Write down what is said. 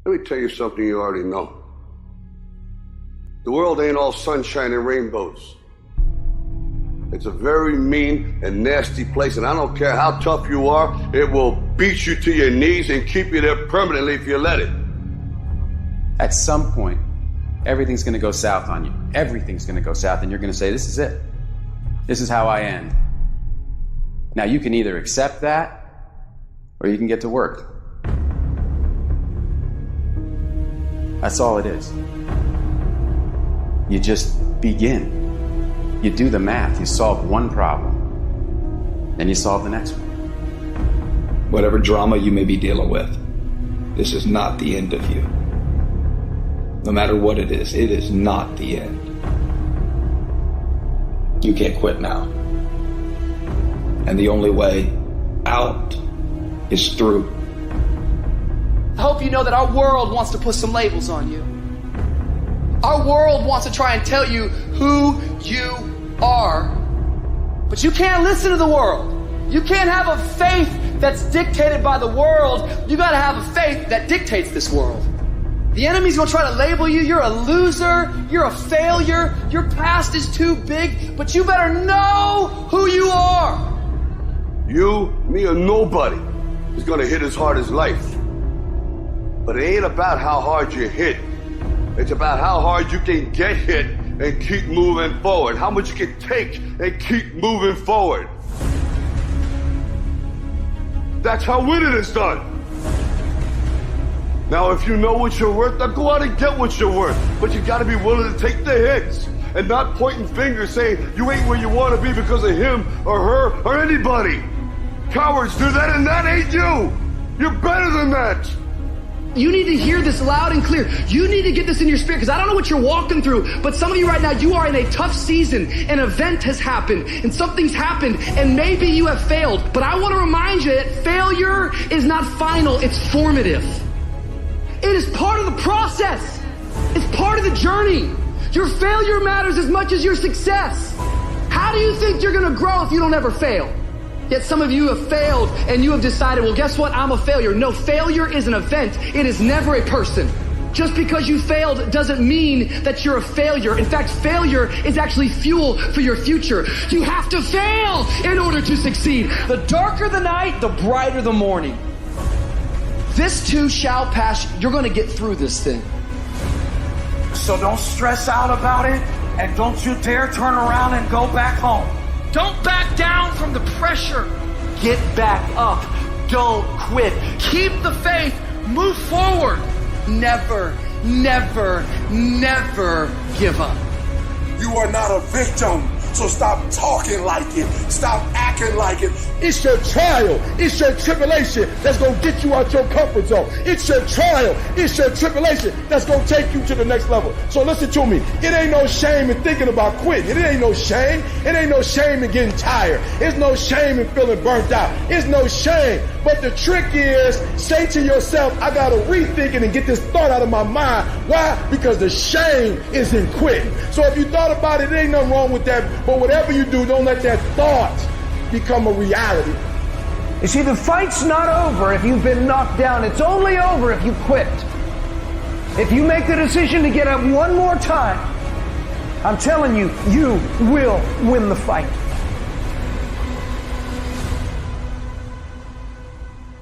Let me tell you something you already know. The world ain't all sunshine and rainbows. It's a very mean and nasty place, and I don't care how tough you are, it will beat you to your knees and keep you there permanently if you let it. At some point, everything's gonna go south on you. Everything's gonna go south, and you're gonna say, this is it. This is how I end. Now, you can either accept that, or you can get to work. That's all it is. You just begin. You do the math, you solve one problem, then you solve the next one. Whatever drama you may be dealing with, this is not the end of you. No matter what it is not the end. You can't quit now. And the only way out is through. I hope you know that our world wants to put some labels on you. Our world wants to try and tell you who you are. But you can't listen to the world. You can't have a faith that's dictated by the world. You gotta have a faith that dictates this world. The enemy's gonna try to label you. You're a loser. You're a failure. Your past is too big. But you better know who you are. You, me, or nobody is gonna hit as hard as life. But it ain't about how hard you hit. It's about how hard you can get hit and keep moving forward. How much you can take and keep moving forward. That's how winning is done. Now, if you know what you're worth, now go out and get what you're worth. But you gotta be willing to take the hits and not pointing fingers saying you ain't where you wanna be because of him or her or anybody. Cowards do that, and that ain't you. You're better than that. You need to hear this loud and clear. You need to get this in your spirit, because I don't know what you're walking through, but some of you right now, you are in a tough season. An event has happened, and something's happened, and maybe you have failed. But I want to remind you that failure is not final, it's formative. It is part of the process. It's part of the journey. Your failure matters as much as your success. How do you think you're going to grow if you don't ever fail? Yet some of you have failed and you have decided, well, guess what? I'm a failure. No, failure is an event. It is never a person. Just because you failed doesn't mean that you're a failure. In fact, failure is actually fuel for your future. You have to fail in order to succeed. The darker the night, the brighter the morning. This too shall pass. You're going to get through this thing. So don't stress out about it, and don't you dare turn around and go back home. Don't back down from the pressure. Get back up. Don't quit. Keep the faith. Move forward. Never, never, never give up. You are not a victim. So stop talking like it. Stop acting like it. It's your trial. It's your tribulation that's going to get you out your comfort zone. It's your trial. It's your tribulation that's going to take you to the next level. So listen to me. It ain't no shame in thinking about quitting. It ain't no shame. It ain't no shame in getting tired. It's no shame in feeling burnt out. It's no shame. But the trick is, say to yourself, I got to rethink it and get this thought out of my mind. Why? Because the shame is in quitting. So if you thought about it, there ain't nothing wrong with that. But whatever you do, don't let that thought become a reality. You see, the fight's not over if you've been knocked down. It's only over if you quit. If you make the decision to get up one more time, I'm telling you, you will win the fight.